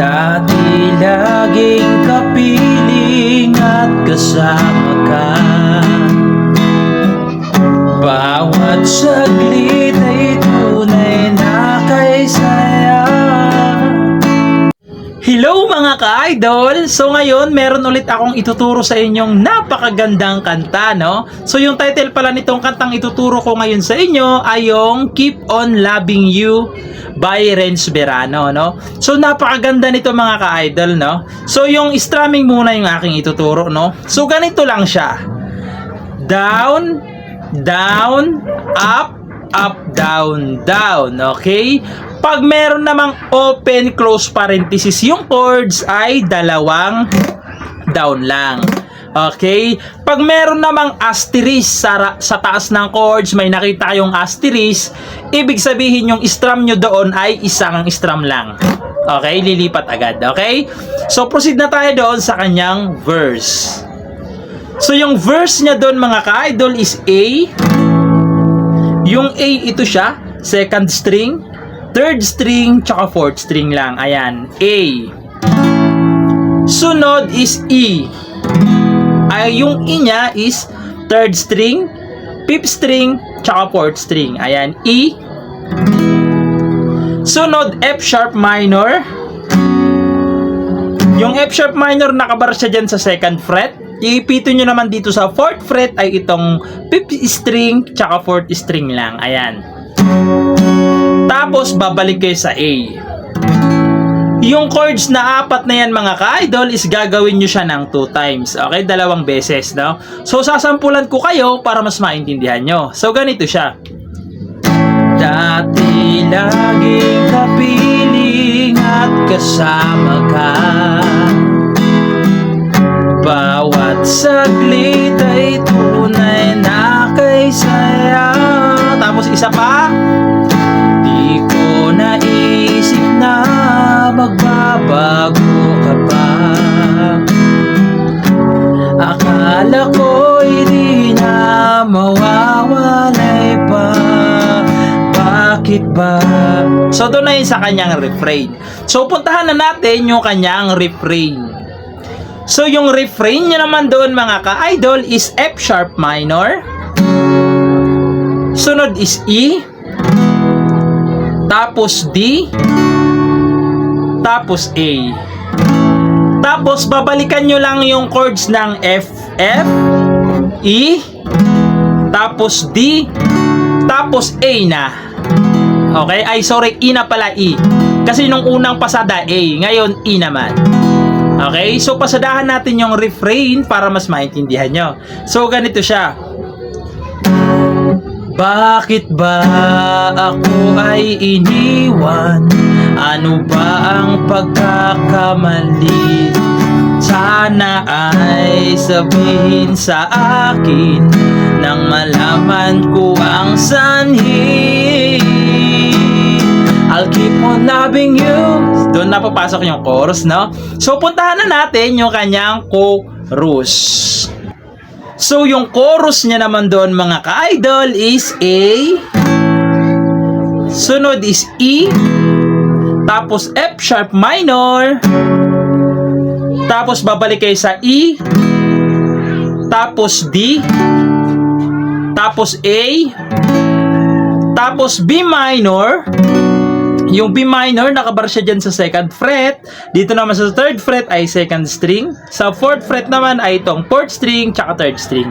Dati laging kapiling at kasama ka. Bawat saglit ay tunay na kay saya. Hello mga ka-idol! So ngayon, meron ulit akong ituturo sa inyong napakagandang kanta, no? So yung title pala nitong kantang ituturo ko ngayon sa inyo ay yung Keep on Loving You by Renz Verano, no? So napakaganda nito mga ka-idol, no? So yung strumming muna yung aking ituturo, no? So ganito lang siya. Down, down, up, up, down, down, okay? Pag meron namang open, close parenthesis, yung chords ay dalawang down lang. Okay? Pag meron namang asterisk sa taas ng chords, may nakita kayong asterisk, ibig sabihin yung strum nyo doon ay isang strum lang. Okay? Lilipat agad. Okay? So, proceed na tayo doon sa kanyang verse. So, yung verse niya doon mga ka-idol is A. Yung A, ito siya, second string, third string, tsaka fourth string lang. Ayan, A. Sunod is E. Ay, yung E niya is third string, fifth string, tsaka fourth string. Ayan, E. Sunod, F sharp minor. Yung F sharp minor, nakabar siya dyan sa second fret. Iipito nyo naman dito sa fourth fret ay itong fifth string, tsaka fourth string lang. Ayan. Tapos, babalik kayo sa A. Yung chords na apat na yan mga ka-idol is gagawin nyo siya ng 2 times. Okay? 2 beses, no? So, sasampulan ko kayo para mas maintindihan nyo. So, ganito siya. Dati laging kapiling at kasama ka. Bawat saglit ay tunay na kay saya. Tapos, isa pa. Naisip na magbabago ka pa. Akala ko'y di na mawawalay pa. Bakit ba? So doon na yun sa kanyang refrain. So puntahan na natin yung kanyang refrain. So yung refrain niya naman doon mga ka-idol is F sharp minor. Sunod is E. Tapos D, tapos A. Tapos babalikan nyo lang yung chords ng F, F, E, tapos D, tapos A na. Okay? Ay, sorry, E na pala, E. Kasi nung unang pasada A, ngayon E naman. Okay? So, pasadahan natin yung refrain para mas maintindihan nyo. So, ganito siya. Bakit ba ako ay iniwan? Ano ba ang pagkakamali? Sana ay sabihin sa akin nang malaman ko ang sanhi. I'll keep on loving you. Doon na papasok yung chorus, no? So, puntahan na natin yung kanyang chorus. So, yung chorus niya naman doon mga ka-idol is A. Sunod is E. Tapos F sharp minor. Tapos babalik kayo sa E. Tapos D. Tapos A. Tapos B minor. Yung B minor, nakabar siya dyan sa second fret. Dito naman sa third fret ay second string. Sa fourth fret naman ay itong fourth string tsaka third string.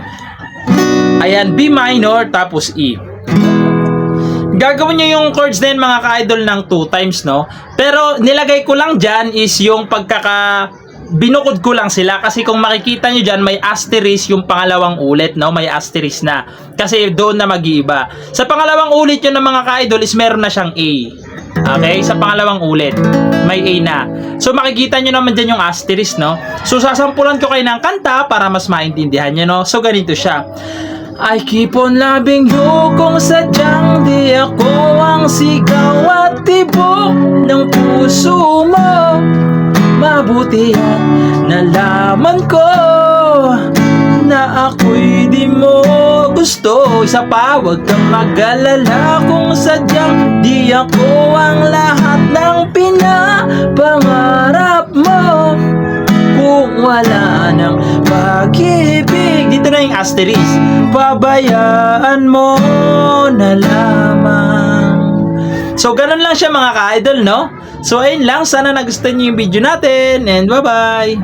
Ayan, B minor tapos E. Gagawin nyo yung chords na yun mga ka-idol ng 2 times, no? Pero nilagay ko lang dyan is yung binukod ko lang sila. Kasi kung makikita nyo dyan, may asterisk yung pangalawang ulit, no? May asterisk na. Kasi doon na mag-iiba. Sa pangalawang ulit yun ng mga ka-idol is meron na siyang A. Okay? Sa pangalawang ulit, may A na. So, makikita nyo naman dyan yung asterisk, no? So, sasampulan ko kayo ng kanta para mas maintindihan nyo, no? So, ganito siya. I keep on loving you kung sadyang di ako ang sigaw at tibok ng puso mo. Mabuti at nalaman ko na ako'y di mo gusto. Isa pa, huwag kang mag-alala kung sadyang di ako ang lahat ng pinapangarap wala ng pag-ibig. Dito na yung asterisk. Pabayaan mo na lamang. So, ganun lang siya mga ka-idol, no? So, ayun lang. Sana nagustuhan niyo yung video natin. And bye-bye!